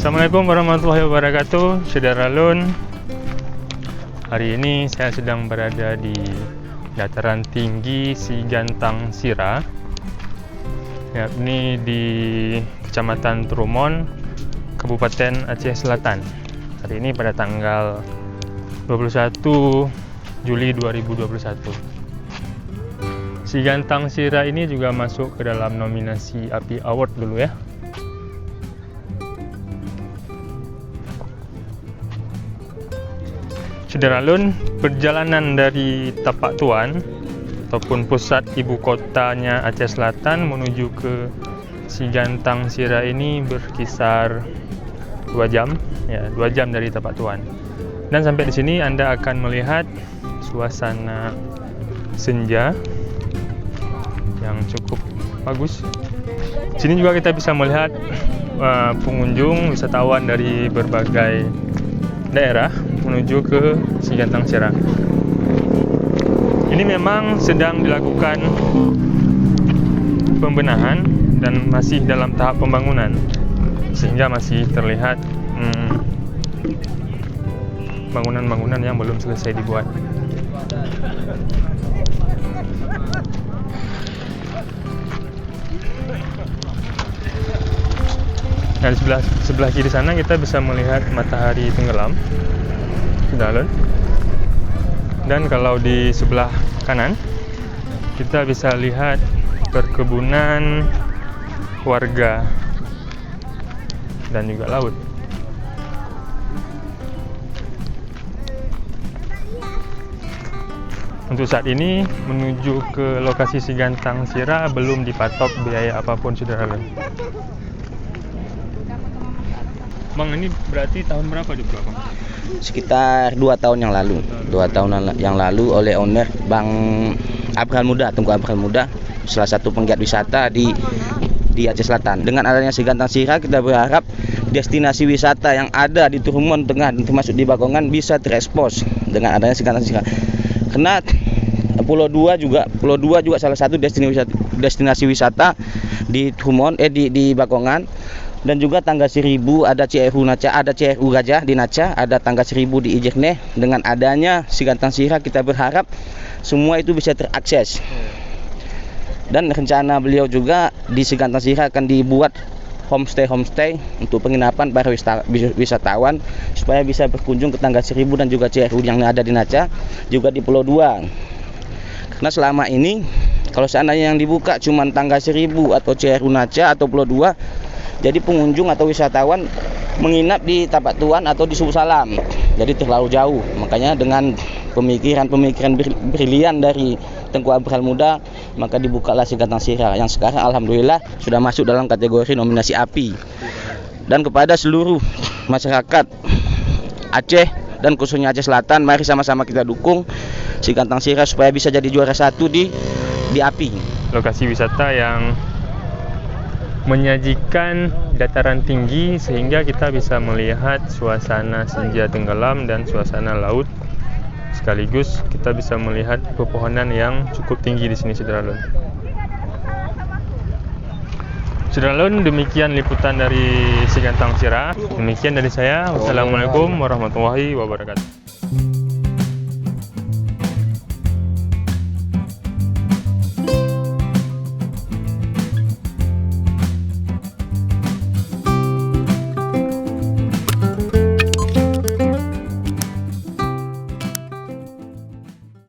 Assalamualaikum warahmatullahi wabarakatuh, Saudara Lun. Hari ini saya sedang berada di dataran tinggi Sigantang Sira, yakni di Kecamatan Trumon, Kabupaten Aceh Selatan. Hari ini pada tanggal 21 Juli 2021. Sigantang Sira ini juga masuk ke dalam nominasi API Award dulu ya. Saudara Lun, perjalanan dari Tapak Tuan ataupun pusat ibu kotanya Aceh Selatan menuju ke Sigantang Sira ini berkisar 2 jam, ya 2 jam dari Tapak Tuan. Dan sampai di sini Anda akan melihat suasana senja yang cukup bagus. Di sini juga kita bisa melihat pengunjung wisatawan dari berbagai daerah menuju ke Sigantang Sira. Ini memang sedang dilakukan pembenahan dan masih dalam tahap pembangunan, sehingga masih terlihat bangunan-bangunan yang belum selesai dibuat. Dan sebelah kiri sana kita bisa melihat matahari tenggelam, Saudara Lun. Dan kalau di sebelah kanan kita bisa lihat perkebunan warga dan juga laut. Untuk saat ini menuju ke lokasi Sigantang Sira belum dipatok biaya apapun, Saudara Lun. Bang, ini berarti tahun berapa juga, Bang? Sekitar 2 tahun yang lalu. 2 tahun yang lalu oleh owner Bang Abraham Muda, Tengku Abraham Muda, salah satu penggiat wisata di Aceh Selatan. Dengan adanya Sigantang Sira, kita berharap destinasi wisata yang ada di Trumon Tengah dan termasuk di Bakongan bisa terekspos dengan adanya Sigantang Sira. Karena Pulau 2 juga salah satu destinasi wisata di Trumon, di Bakongan. Dan juga tangga 1000 ada CRU Naca, ada CRU Gajah di Naca, ada tangga 1000 di Ijekneh. Dengan adanya Sigantang Sira kita berharap semua itu bisa terakses. Dan rencana beliau juga di Sigantang Sira akan dibuat homestay untuk penginapan para wisatawan supaya bisa berkunjung ke tangga 1000 dan juga CRU yang ada di Naca, juga di Pulau 2. Karena selama ini kalau seandainya yang dibuka cuma tangga 1000 atau CRU Naca atau Pulau 2, jadi pengunjung atau wisatawan menginap di Tapak Tuan atau di Subuh Salam. Jadi terlalu jauh. Makanya dengan pemikiran brilian dari Tengku Abraham Muda, maka dibukalah Sigantang Sira yang sekarang alhamdulillah sudah masuk dalam kategori nominasi API. Dan kepada seluruh masyarakat Aceh dan khususnya Aceh Selatan, mari sama-sama kita dukung Sigantang Sira supaya bisa jadi juara 1 di API. Lokasi wisata yang menyajikan dataran tinggi sehingga kita bisa melihat suasana senja tenggelam dan suasana laut. Sekaligus kita bisa melihat pepohonan yang cukup tinggi di sini, Saudara Lun. Saudara Lun, demikian liputan dari Sigantang Sira. Demikian dari saya. Wassalamualaikum warahmatullahi wabarakatuh.